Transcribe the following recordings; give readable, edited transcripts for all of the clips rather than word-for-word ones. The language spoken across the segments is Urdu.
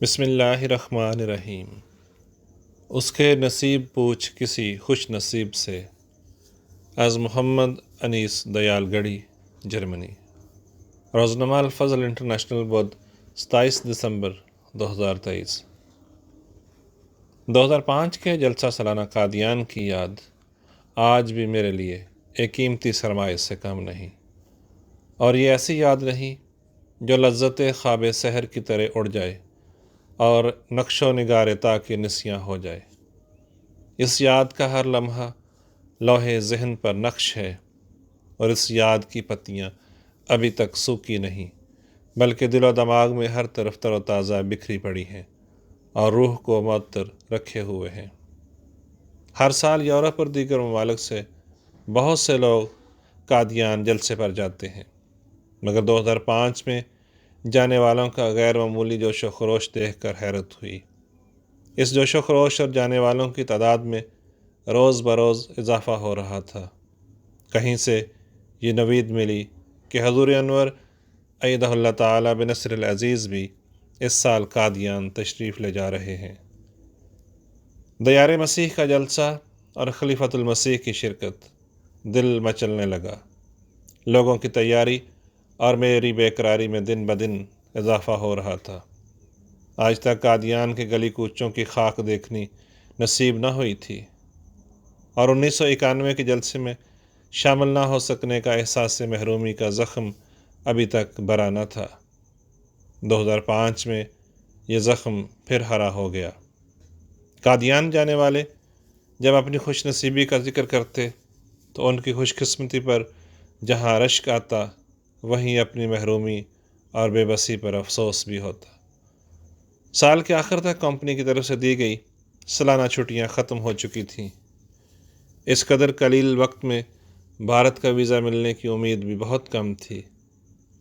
بسم اللہ الرحمن الرحیم۔ اس کے نصیب پوچھ کسی خوش نصیب سے، از محمد انیس دیال گڑھی، جرمنی۔ روزنامہ الفضل انٹرنیشنل بدھ 27 دسمبر 2023۔ 2005 کے جلسہ سالانہ قادیان کی یاد آج بھی میرے لیے ایک قیمتی سرمایہ سے کم نہیں، اور یہ ایسی یاد نہیں جو لذت خواب سحر کی طرح اڑ جائے اور نقش و نگار تاکہ نسیاں ہو جائے۔ اس یاد کا ہر لمحہ لوح ذہن پر نقش ہے، اور اس یاد کی پتیاں ابھی تک سوکھی نہیں، بلکہ دل و دماغ میں ہر طرف تر و تازہ بکھری پڑی ہیں اور روح کو معطر رکھے ہوئے ہیں۔ ہر سال یورپ اور دیگر ممالک سے بہت سے لوگ قادیان جلسے پر جاتے ہیں، مگر 2005 میں جانے والوں کا غیر معمولی جوش و خروش دیکھ کر حیرت ہوئی۔ اس جوش و خروش اور جانے والوں کی تعداد میں روز بروز اضافہ ہو رہا تھا۔ کہیں سے یہ نوید ملی کہ حضور انور ایدہ اللہ تعالی بنصر العزیز بھی اس سال قادیان تشریف لے جا رہے ہیں۔ دیار مسیح کا جلسہ اور خلیفۃ المسیح کی شرکت، دل مچلنے لگا۔ لوگوں کی تیاری اور میری بے قراری میں دن بدن اضافہ ہو رہا تھا۔ آج تک قادیان کے گلی کوچوں کی خاک دیکھنی نصیب نہ ہوئی تھی، اور 1991 کے جلسے میں شامل نہ ہو سکنے کا احساس محرومی کا زخم ابھی تک بھرا نہ تھا۔ 2005 میں یہ زخم پھر ہرا ہو گیا۔ قادیان جانے والے جب اپنی خوش نصیبی کا ذکر کرتے تو ان کی خوش قسمتی پر جہاں رشک آتا، وہیں اپنی محرومی اور بے بسی پر افسوس بھی ہوتا۔ سال کے آخر تک کمپنی کی طرف سے دی گئی سالانہ چھٹیاں ختم ہو چکی تھیں۔ اس قدر قلیل وقت میں بھارت کا ویزا ملنے کی امید بھی بہت کم تھی،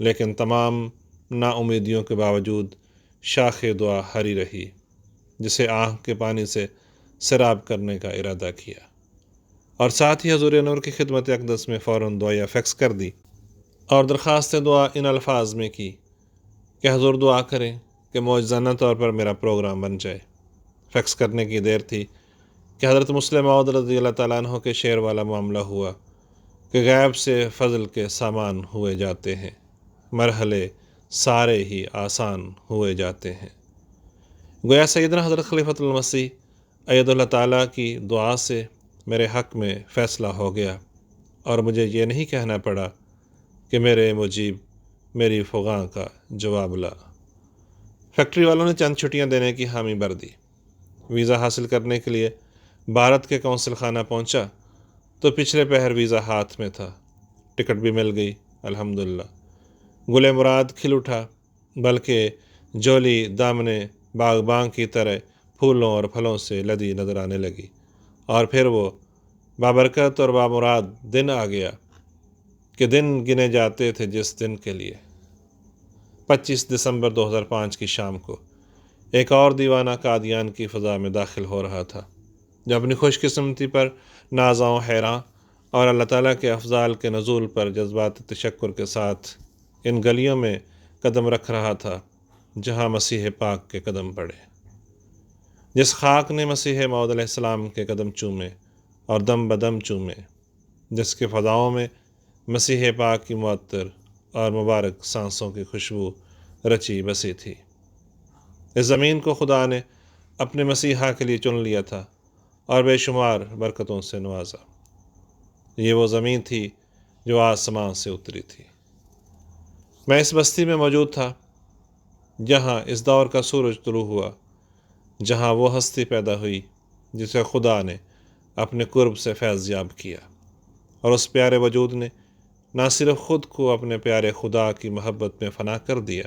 لیکن تمام نا امیدیوں کے باوجود شاخ دعا ہری رہی، جسے آنکھ کے پانی سے سیراب کرنے کا ارادہ کیا، اور ساتھ ہی حضور انور کی خدمت اقدس میں فوراً دعائیہ فیکس کر دی اور درخواست دعا ان الفاظ میں کی کہ حضور دعا کریں کہ معجزانہ طور پر میرا پروگرام بن جائے۔ فیکس کرنے کی دیر تھی کہ حضرت مسلم موعود رضی اللہ تعالیٰ عنہ کے شعر والا معاملہ ہوا کہ غیب سے فضل کے سامان ہوئے جاتے ہیں، مرحلے سارے ہی آسان ہوئے جاتے ہیں۔ گویا سیدنا حضرت خلیفۃ المسیح ایدہ اللہ تعالیٰ کی دعا سے میرے حق میں فیصلہ ہو گیا، اور مجھے یہ نہیں کہنا پڑا کہ میرے مجیب میری فغاں کا جواب لا۔ فیکٹری والوں نے چند چھٹیاں دینے کی حامی بھر دی۔ ویزا حاصل کرنے کے لیے بھارت کے قونصل خانہ پہنچا تو پچھلے پہر ویزا ہاتھ میں تھا۔ ٹکٹ بھی مل گئی، الحمدللہ۔ گل مراد کھل اٹھا، بلکہ جولی دامنے باغباں کی طرح پھولوں اور پھلوں سے لدی نظر آنے لگی، اور پھر وہ بابرکت اور بامراد دن آ گیا کہ دن گنے جاتے تھے جس دن کے لیے۔ 25 دسمبر 2005 کی شام کو ایک اور دیوانہ قادیان کی فضا میں داخل ہو رہا تھا، جو اپنی خوش قسمتی پر نازاں حیراں اور اللہ تعالیٰ کے افضال کے نزول پر جذبات تشکر کے ساتھ ان گلیوں میں قدم رکھ رہا تھا جہاں مسیح پاک کے قدم پڑے، جس خاک نے مسیح موعود علیہ السلام کے قدم چومے اور دم بدم چومے، جس کے فضاؤں میں مسیح پاک کی معطر اور مبارک سانسوں کی خوشبو رچی بسی تھی۔ اس زمین کو خدا نے اپنے مسیحا کے لیے چن لیا تھا اور بے شمار برکتوں سے نوازا۔ یہ وہ زمین تھی جو آسمان سے اتری تھی۔ میں اس بستی میں موجود تھا جہاں اس دور کا سورج طلوع ہوا، جہاں وہ ہستی پیدا ہوئی جسے خدا نے اپنے قرب سے فیض یاب کیا، اور اس پیارے وجود نے نہ صرف خود کو اپنے پیارے خدا کی محبت میں فنا کر دیا،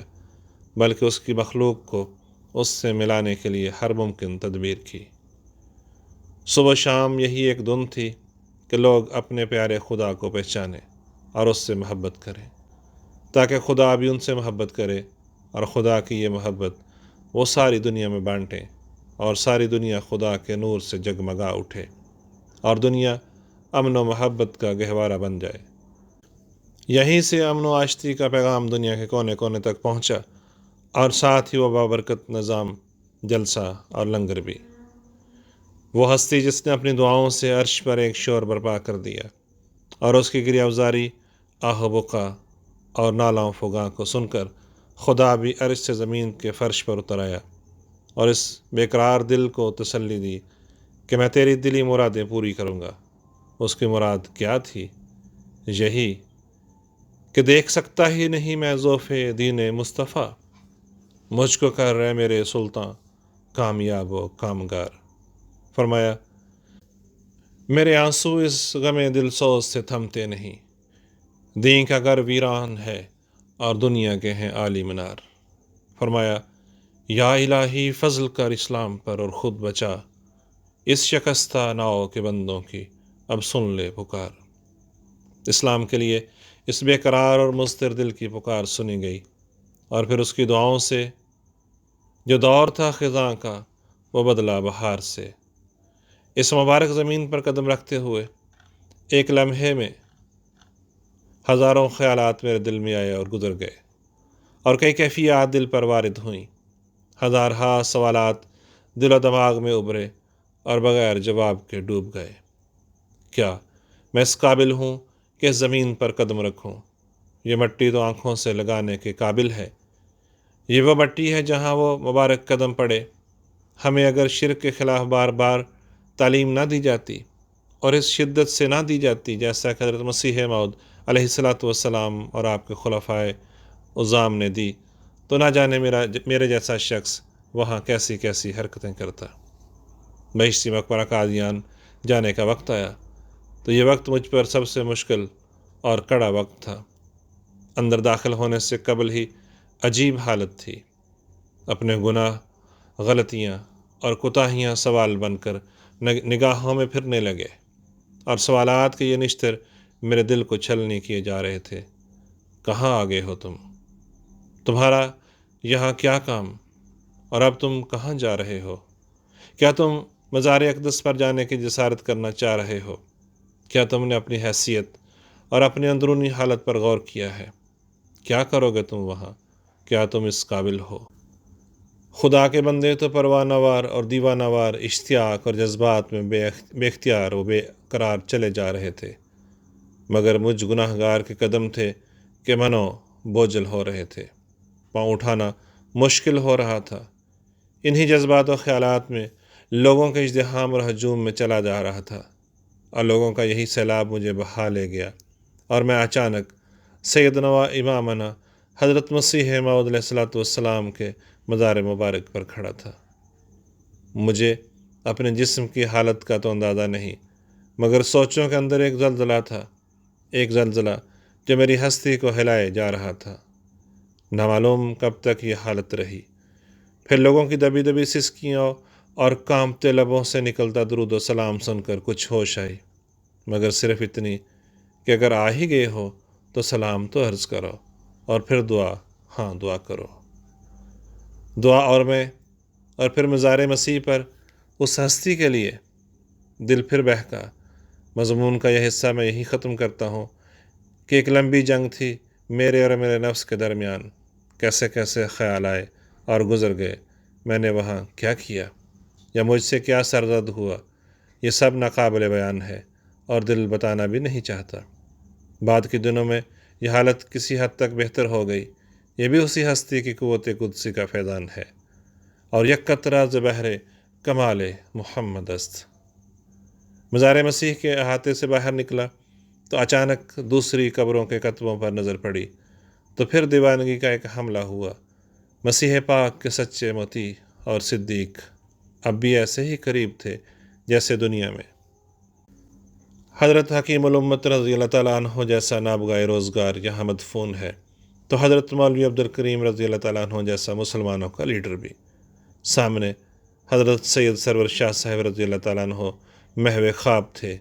بلکہ اس کی مخلوق کو اس سے ملانے کے لیے ہر ممکن تدبیر کی۔ صبح شام یہی ایک دن تھی کہ لوگ اپنے پیارے خدا کو پہچانیں اور اس سے محبت کریں، تاکہ خدا بھی ان سے محبت کرے، اور خدا کی یہ محبت وہ ساری دنیا میں بانٹیں، اور ساری دنیا خدا کے نور سے جگمگا اٹھے، اور دنیا امن و محبت کا گہوارہ بن جائے۔ یہیں سے امن و آشتی کا پیغام دنیا کے کونے کونے تک پہنچا، اور ساتھ ہی وہ بابرکت نظام، جلسہ اور لنگر بھی، وہ ہستی جس نے اپنی دعاؤں سے عرش پر ایک شور برپا کر دیا اور اس کی گریہ افزاری، آہ و بکا اور نالاں فغاں کو سن کر خدا بھی عرش سے زمین کے فرش پر اتر آیا اور اس بے قرار دل کو تسلی دی کہ میں تیری دلی مرادیں پوری کروں گا۔ اس کی مراد کیا تھی؟ یہی کہ دیکھ سکتا ہی نہیں میں ذوف دین مصطفیٰ، مجھ کو کر رہے میرے سلطان کامیاب و کامگار۔ فرمایا میرے آنسو اس غم دل سوز سے تھمتے نہیں، دین کا گھر ویران ہے اور دنیا کے ہیں عالی منار۔ فرمایا یا الہی فضل کر اسلام پر اور خود بچا، اس شکستہ ناؤ کے بندوں کی اب سن لے پکار۔ اسلام کے لیے اس بے قرار اور مضطرب دل کی پکار سنی گئی، اور پھر اس کی دعاؤں سے جو دور تھا خزاں کا وہ بدلا بہار سے۔ اس مبارک زمین پر قدم رکھتے ہوئے ایک لمحے میں ہزاروں خیالات میرے دل میں آئے اور گزر گئے، اور کئی کیفیات دل پر وارد ہوئیں۔ ہزارہا سوالات دل و دماغ میں ابھرے اور بغیر جواب کے ڈوب گئے۔ کیا میں اس قابل ہوں کہ اس زمین پر قدم رکھوں؟ یہ مٹی تو آنکھوں سے لگانے کے قابل ہے، یہ وہ مٹی ہے جہاں وہ مبارک قدم پڑے۔ ہمیں اگر شرک کے خلاف بار بار تعلیم نہ دی جاتی اور اس شدت سے نہ دی جاتی جیسا کہ حضرت مسیح موعود علیہ الصلاۃ والسلام اور آپ کے خلفائے عظام نے دی، تو نہ جانے میرے جیسا شخص وہاں کیسی کیسی حرکتیں کرتا۔ بہشتی مقبرہ قادیان جانے کا وقت آیا تو یہ وقت مجھ پر سب سے مشکل اور کڑا وقت تھا۔ اندر داخل ہونے سے قبل ہی عجیب حالت تھی۔ اپنے گناہ، غلطیاں اور کوتاہیاں سوال بن کر نگاہوں میں پھرنے لگے، اور سوالات کے یہ نشتر میرے دل کو چھلنی کیے جا رہے تھے۔ کہاں آ گئے ہو تم؟ تمہارا یہاں کیا کام؟ اور اب تم کہاں جا رہے ہو؟ کیا تم مزار اقدس پر جانے کی جسارت کرنا چاہ رہے ہو؟ کیا تم نے اپنی حیثیت اور اپنی اندرونی حالت پر غور کیا ہے؟ کیا کرو گے تم وہاں؟ کیا تم اس قابل ہو؟ خدا کے بندے تو پروانہ وار اور دیوانہ وار اشتیاق اور جذبات میں بے اختیار و بے قرار چلے جا رہے تھے، مگر مجھ گناہ گار کے قدم تھے کہ منو بوجھل ہو رہے تھے، پاؤں اٹھانا مشکل ہو رہا تھا۔ انہی جذبات و خیالات میں لوگوں کے ازدحام اور ہجوم میں چلا جا رہا تھا، اور لوگوں کا یہی سیلاب مجھے بہا لے گیا، اور میں اچانک سیدنا و امامنا حضرت مسیح موعود علیہ الصلاۃ والسلام کے مزار مبارک پر کھڑا تھا۔ مجھے اپنے جسم کی حالت کا تو اندازہ نہیں، مگر سوچوں کے اندر ایک زلزلہ تھا، ایک زلزلہ جو میری ہستی کو ہلائے جا رہا تھا۔ نہ معلوم کب تک یہ حالت رہی۔ پھر لوگوں کی دبی دبی سسکیوں اور کانپتے لبوں سے نکلتا درود و سلام سن کر کچھ ہوش آئی، مگر صرف اتنی کہ اگر آ ہی گئے ہو تو سلام تو عرض کرو، اور پھر دعا کرو۔ دعا اور پھر مزار مسیح پر اس ہستی کے لیے دل پھر بہکا۔ مضمون کا یہ حصہ میں یہی ختم کرتا ہوں کہ ایک لمبی جنگ تھی میرے اور میرے نفس کے درمیان۔ کیسے کیسے خیال آئے اور گزر گئے، میں نے وہاں کیا کیا یا مجھ سے کیا سرزد ہوا، یہ سب ناقابل بیان ہے اور دل بتانا بھی نہیں چاہتا۔ بعد کے دنوں میں یہ حالت کسی حد تک بہتر ہو گئی، یہ بھی اسی ہستی کی قوت قدسی کا فیضان ہے، اور یک قطرہ ز بحر کمال محمد است۔ مزار مسیح کے احاطے سے باہر نکلا تو اچانک دوسری قبروں کے کتبوں پر نظر پڑی، تو پھر دیوانگی کا ایک حملہ ہوا۔ مسیح پاک کے سچے موتی اور صدیق اب بھی ایسے ہی قریب تھے جیسے دنیا میں۔ حضرت حکیم الامت رضی اللہ تعالیٰ عنہ جیسا نابغہ روزگار یہاں مدفون ہے، تو حضرت مولوی عبد الکریم رضی اللہ تعالیٰ عنہ جیسا مسلمانوں کا لیڈر بھی۔ سامنے حضرت سید سرور شاہ صاحب رضی اللہ تعالیٰ عنہ محو خواب تھے،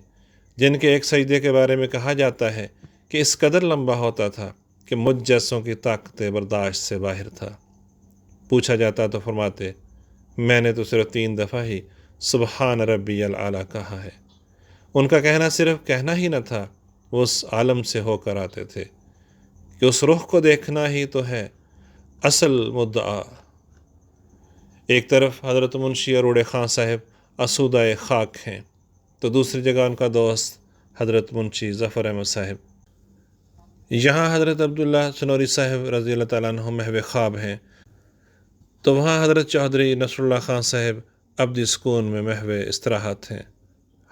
جن کے ایک سجدے کے بارے میں کہا جاتا ہے کہ اس قدر لمبا ہوتا تھا کہ مجھ جیسوں کی طاقت برداشت سے باہر تھا۔ پوچھا جاتا تو فرماتے، میں نے تو صرف 3 دفعہ ہی سبحان ربی الاعلیٰ کہا ہے۔ ان کا کہنا صرف کہنا ہی نہ تھا، وہ اس عالم سے ہو کر آتے تھے کہ اس رخ کو دیکھنا ہی تو ہے، اصل مدعا۔ ایک طرف حضرت منشی اروڑے خان صاحب اسودہ خاک ہیں تو دوسری جگہ ان کا دوست حضرت منشی ظفر احمد صاحب۔ یہاں حضرت عبداللہ سنوری صاحب رضی اللہ تعالیٰ عنہ محو خواب ہیں تو وہاں حضرت چودھری نصر اللہ خان صاحب ابدی سکون میں محو استراحت ہیں۔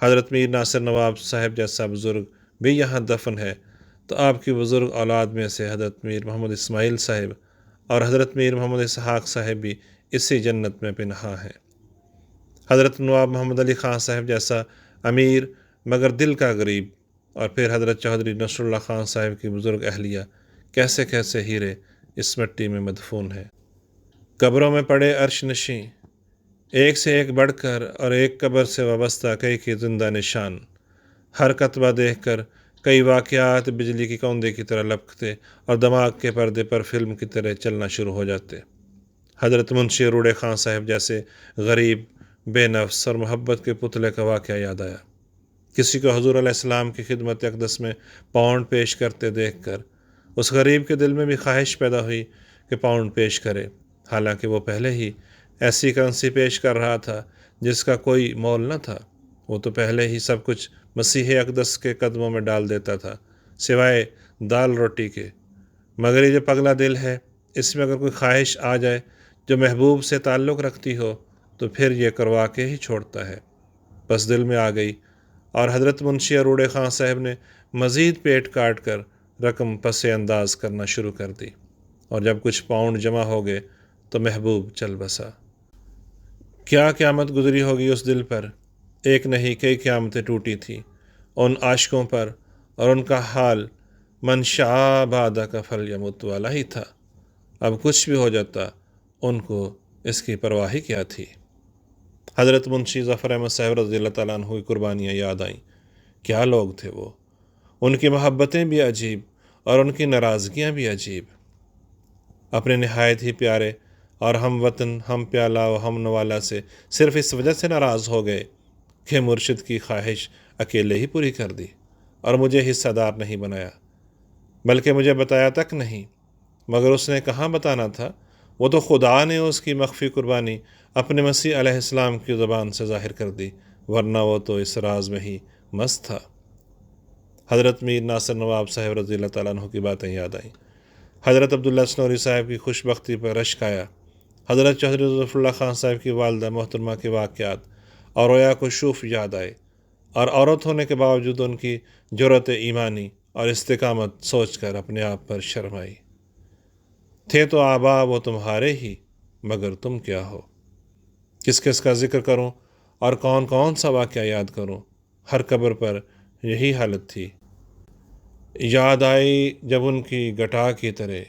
حضرت میر ناصر نواب صاحب جیسا بزرگ بھی یہاں دفن ہے تو آپ کی بزرگ اولاد میں سے حضرت میر محمد اسماعیل صاحب اور حضرت میر محمد اسحاق صاحب بھی اسی جنت میں پنہاں ہیں۔ حضرت نواب محمد علی خان صاحب جیسا امیر مگر دل کا غریب اور پھر حضرت چودھری نصر اللہ خان صاحب کی بزرگ اہلیہ کیسے کیسے ہیرے اس مٹی میں مدفون ہے۔ قبروں میں پڑے عرش نشیں، ایک سے ایک بڑھ کر اور ایک قبر سے وابستہ کئی کی زندہ نشان، ہر کتبہ دیکھ کر کئی واقعات بجلی کی کوندے کی طرح لپکتے اور دماغ کے پردے پر فلم کی طرح چلنا شروع ہو جاتے۔ حضرت منشی اروڑے خان صاحب جیسے غریب بے نفس اور محبت کے پتلے کا واقعہ یاد آیا۔ کسی کو حضور علیہ السلام کی خدمت اقدس میں پاؤنڈ پیش کرتے دیکھ کر اس غریب کے دل میں بھی خواہش پیدا ہوئی کہ پاؤنڈ پیش کرے، حالانکہ وہ پہلے ہی ایسی کرنسی پیش کر رہا تھا جس کا کوئی مول نہ تھا۔ وہ تو پہلے ہی سب کچھ مسیح اقدس کے قدموں میں ڈال دیتا تھا سوائے دال روٹی کے، مگر یہ جو پگلا دل ہے اس میں اگر کوئی خواہش آ جائے جو محبوب سے تعلق رکھتی ہو تو پھر یہ کروا کے ہی چھوڑتا ہے۔ بس دل میں آ گئی اور حضرت منشی اروڑے خان صاحب نے مزید پیٹ کاٹ کر رقم پس انداز کرنا شروع کر دی اور جب کچھ پاؤنڈ جمع ہو گئے تو محبوب چل بسا۔ کیا قیامت گزری ہوگی اس دل پر، ایک نہیں کئی قیامتیں ٹوٹی تھیں ان عاشقوں پر، اور ان کا حال من شاء بعد کا فلیمت والا ہی تھا۔ اب کچھ بھی ہو جاتا ان کو اس کی پرواہ ہی کیا تھی۔ حضرت منشی ظفر احمد صاحب رضی اللہ تعالیٰ عنہ کی قربانیاں یاد آئیں۔ کیا لوگ تھے وہ، ان کی محبتیں بھی عجیب اور ان کی ناراضگیاں بھی عجیب۔ اپنے نہایت ہی پیارے اور ہم وطن ہم پیالہ و ہم نوالہ سے صرف اس وجہ سے ناراض ہو گئے کہ مرشد کی خواہش اکیلے ہی پوری کر دی اور مجھے حصہ دار نہیں بنایا، بلکہ مجھے بتایا تک نہیں۔ مگر اس نے کہاں بتانا تھا، وہ تو خدا نے اس کی مخفی قربانی اپنے مسیح علیہ السلام کی زبان سے ظاہر کر دی، ورنہ وہ تو اس راز میں ہی مست تھا۔ حضرت میر ناصر نواب صاحب رضی اللہ تعالیٰ عنہ کی باتیں یاد آئیں۔ حضرت عبداللہ سنوری صاحب کی خوش بختی پر رشک آیا۔ حضرت چودھری ظفر اللہ خان صاحب کی والدہ محترمہ کے واقعات اور رویا کو شوف یاد آئے، اور عورت ہونے کے باوجود ان کی جرأت ایمانی اور استقامت سوچ کر اپنے آپ پر شرم آئی۔ تھے تو آبا وہ تمہارے ہی، مگر تم کیا ہو۔ کس کس کا ذکر کروں اور کون کون سا واقعہ یاد کروں، ہر قبر پر یہی حالت تھی۔ یاد آئی جب ان کی گٹا کی طرح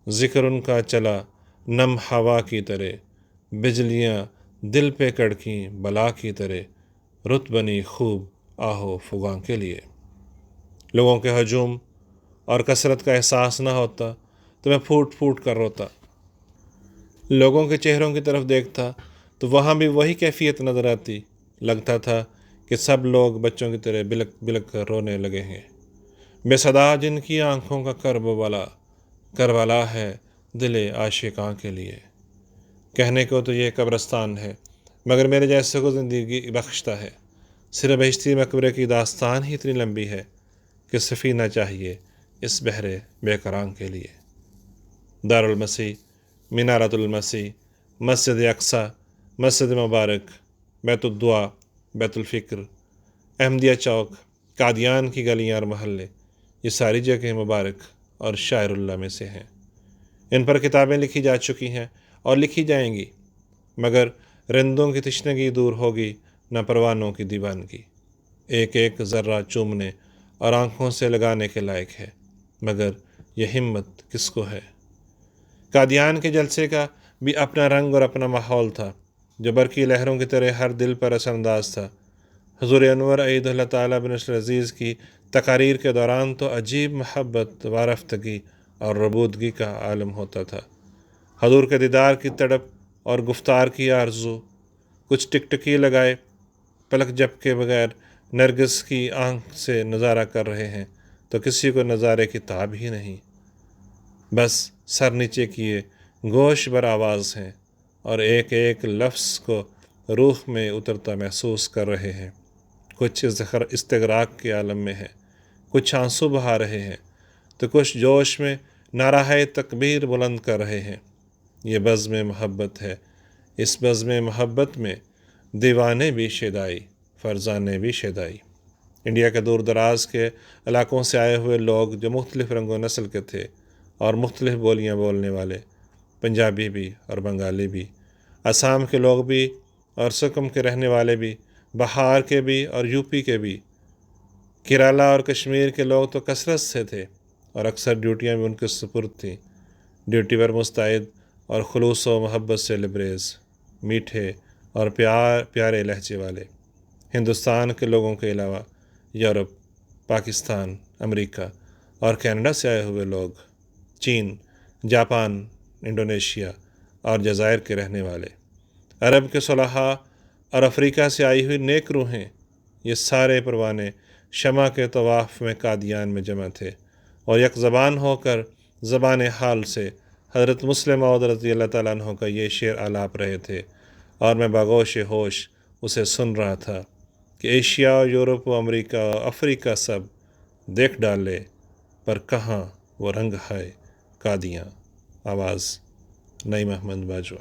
ذکر ان کا چلا نم ہوا کی طرح، بجلیاں دل پہ کڑکیں بلا کی طرح، رت بنی خوب آہو فغاں کے لیے۔ لوگوں کے ہجوم اور کثرت کا احساس نہ ہوتا تو میں پھوٹ پھوٹ کر روتا۔ لوگوں کے چہروں کی طرف دیکھتا تو وہاں بھی وہی کیفیت نظر آتی، لگتا تھا کہ سب لوگ بچوں کی طرح بلک بلک کر رونے لگے ہیں۔ بے صدا جن کی آنکھوں کا کربلا ہے دل عاشقاں کے لیے۔ کہنے کو تو یہ قبرستان ہے مگر میرے جیسے کو زندگی بخشتا ہے۔ صرف بہشتی مقبرے کی داستان ہی اتنی لمبی ہے کہ سفینہ چاہیے اس بحر بے قرار کے لیے۔ دارالمسیح، مینارۃ المسیح، مسجد اقصیٰ، مسجد مبارک، بیت الدعا، بیت الفکر، احمدیہ چوک، قادیان کی گلیاں اور محلے، یہ ساری جگہیں مبارک اور شاعر اللہ میں سے ہیں۔ ان پر کتابیں لکھی جا چکی ہیں اور لکھی جائیں گی، مگر رندوں کی تشنگی دور ہوگی نہ پروانوں کی دیوانگی۔ ایک ایک ذرہ چومنے اور آنکھوں سے لگانے کے لائق ہے، مگر یہ ہمت کس کو ہے۔ قادیان کے جلسے کا بھی اپنا رنگ اور اپنا ماحول تھا جو برقی لہروں کی طرح ہر دل پر اثر انداز تھا۔ حضور انور عید اللہ تعالیٰ بن نصر عزیز کی تقاریر کے دوران تو عجیب محبت وارفتگی اور ربودگی کا عالم ہوتا تھا۔ حضور کے دیدار کی تڑپ اور گفتار کی آرزو، کچھ ٹکٹکی لگائے پلک جھپکے بغیر نرگس کی آنکھ سے نظارہ کر رہے ہیں تو کسی کو نظارے کی تاب ہی نہیں، بس سر نیچے کیے گوش بر آواز ہیں اور ایک ایک لفظ کو روح میں اترتا محسوس کر رہے ہیں۔ کچھ استغراق کے عالم میں ہیں، کچھ آنسو بہا رہے ہیں، تو کچھ جوش میں نعرہ تکبیر بلند کر رہے ہیں۔ یہ بزم محبت ہے۔ اس بزم محبت میں دیوانے بھی شیدائی، فرزانے بھی شیدائی۔ انڈیا کے دور دراز کے علاقوں سے آئے ہوئے لوگ جو مختلف رنگ و نسل کے تھے اور مختلف بولیاں بولنے والے، پنجابی بھی اور بنگالی بھی، آسام کے لوگ بھی اور سکم کے رہنے والے بھی، بہار کے بھی اور یو پی کے بھی، کیرالہ اور کشمیر کے لوگ تو کثرت سے تھے اور اکثر ڈیوٹیاں بھی ان کے سپرد تھیں۔ ڈیوٹی پر مستعد اور خلوص و محبت سے لبریز، میٹھے اور پیارے لہجے والے۔ ہندوستان کے لوگوں کے علاوہ یورپ، پاکستان، امریکہ اور کینیڈا سے آئے ہوئے لوگ، چین، جاپان، انڈونیشیا اور جزائر کے رہنے والے، عرب کے صلحاء اور افریقہ سے آئی ہوئی نیک روحیں، یہ سارے پروانے شمع کے طواف میں قادیان میں جمع تھے اور یک زبان ہو کر زبان حال سے حضرت مسلم موعود رضی اللہ تعالیٰ عنہ کا یہ شعر آلاپ رہے تھے، اور میں باگوش ہوش اسے سن رہا تھا کہ ایشیا، یورپ و امریکہ و افریقہ سب دیکھ ڈالے، پر کہاں وہ رنگ ہے قادیاں۔ آواز نعیم احمد باجوہ۔